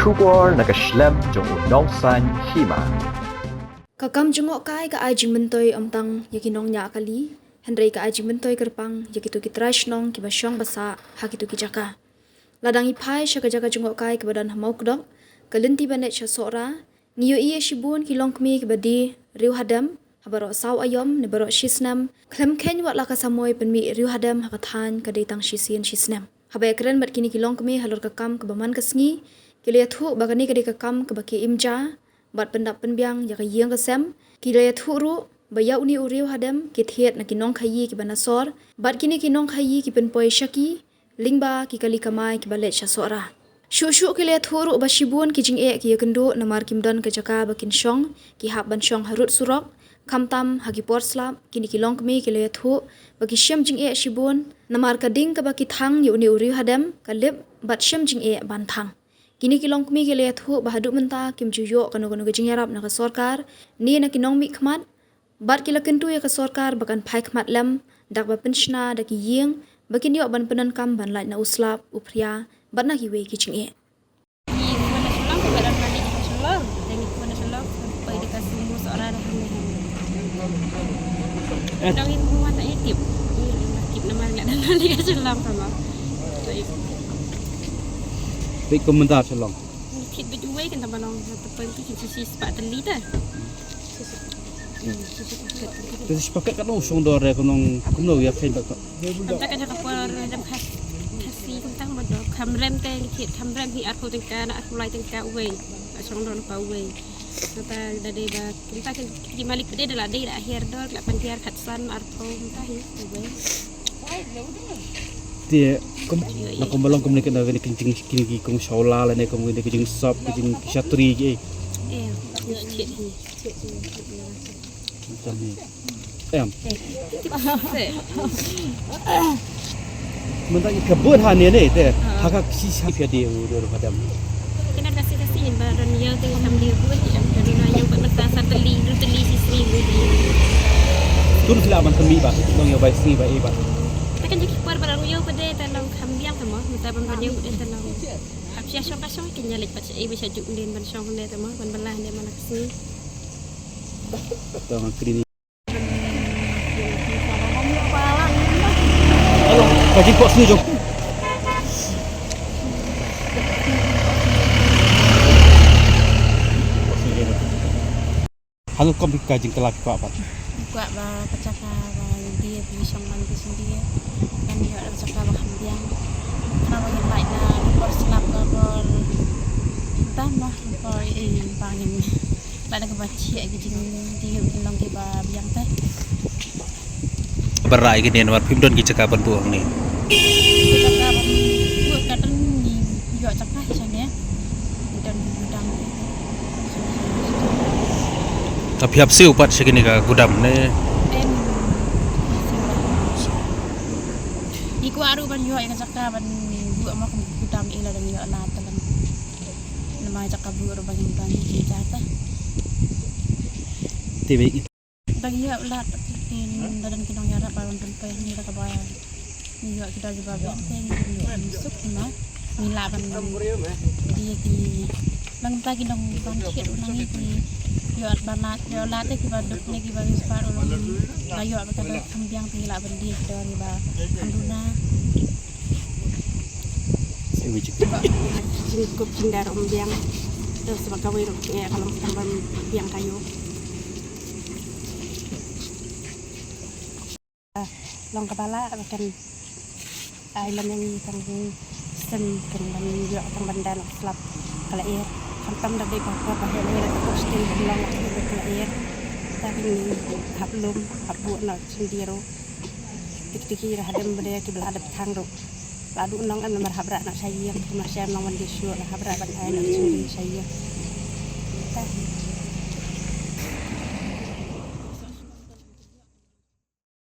Shubor nakaslem jong unong san hima. Kakam jengok kai ka ajing mentoy omtang yakinong nya kali. Hendrai ka ajing mentoy kerpang yakitu kitrash nong kibasyong basa hakitu kijaka. Ladang ipai syaka jaka jengok kai kebadan hamau kedok. Kalenti banet syasora. Ngiyo iya shibun kilong kemi kebadi riu hadam. Habarok saw ayom ne barok shisnam. Klem ken wat laka samoy penmi riu hadam hakathan kadetang shisian shisnam. Habay keren bat kini kilong kemi halor kakam kebaman kesngi. Kiliyathu bagani kadi kakam kebaki imja. Bat pendap penbiang jaka yiang kesem. Kiliyathu ru baya uni uriu hadam kithiat na kinong khayi ki banasor. Bat kini kinong khayi ki penpoy syaki. Lingba ki kali kamay ki balet syasora. Syuk-syuk kiliyathu ru basibun ki jing ki yakendu namar kimdan ke jaka bakin syong. Ki hap ban syong harut surok. Kamtam hagi porslap kini kilong kemi kiliyathu bagi syam jing shibun. Namar kading ke baki thang yu uni uriu hadam kalip bat syam jing ban thang. Kini kilong kemi kiliyathu bahaduk menta kim juyo kanu-kanu gejing yarap na kasorkar. Ni na kinong mi khmat. Bat kila kentu ya kasorkar bakan pai khmat lem. Dak ba penshna dak ying. Bakin yuk ban penan kam ban lait na uslap upria. Bat na kiwe kijing Dangin rumah tak itip. Itip nama enggak dan nanti ke selam sama. Baik. Baik komentar selang. Itip berjuai kan tambah nong tepen tu sisi sepak teli dah. Jadi sepakat kan usung dore kunong kuno ya kain bakal. Kita kan cakap jam kasih tentang bodoh. Kamrem teh dikit kamrem hi aku tengka nak aku lai tengka uwe. Usung dore pa uwe. Nata dari ba kita kan di malik pede dah dari akhir dor lak pantiar khatsan arpo tahi uwe. Dia nak kumbalong komunikasi dengan kencing kini kong shaula lah ni kong ini kencing sop kencing syatri je. Cik ni. Macam ni. Mentang kebun hani ni teh. Hakak si siapa dia udah padam. Kena kasih baran dia tengok ham dia buat dari yang bermata teli sisi ni. Turun sila man kami ba, nong yang baik sini baik ba. Takkan jadi kuar barang yo pada tanam kambiang sama, minta banyak udah tanam. Habis syok kenya lek baca bisa juk den ban syok den sama ban belah den mana kesini. Tengah kini. Alah, bagi kok sini jom. Halo kom kajing kelak kok apa? Kuat ba kacaka ba dia bisa mandi sendiri. Dan dia ada kacaka ba kambiang. Kenapa yang lain na selap bor tambah bor paling ada kebaci gitu dia bilang ke ba biang teh. Berai gini nomor pimdon ki cakapan buang ni. Cakapan buat kadang ni juga cakap sana dan gudang. Tapi hapsi upat segini ka gudam ni. Iku aru ban yo yang cakap ban buat mak gudam ila dan yo na talan. Nama cakap buat ban ban cakap. TV Bagi yo lat dan kinong yara ban tempai ni ka ba. Ni yo kita juga ban teng masuk na. Ni laban dia ki bang ta kinong ban khit unang ni yo banat yo lat ki ba duk ni ki ba spar ulun layo ba kada kambiang pila ban dia dari ba anduna cukup cindar biang terus sebagai ya kalau tambah biang kayu long kepala akan island yang tanggung sem kan juga akan bandan selap kala air kantam dari bawah bahaya air posting long kala air tapi hablum habu nak sendiri tik-tiki hadam berdaya kiblah hadap thang ro ladu nong an nomor habra nak saya yang masih nong wan disu habra ban ai nak sendiri saya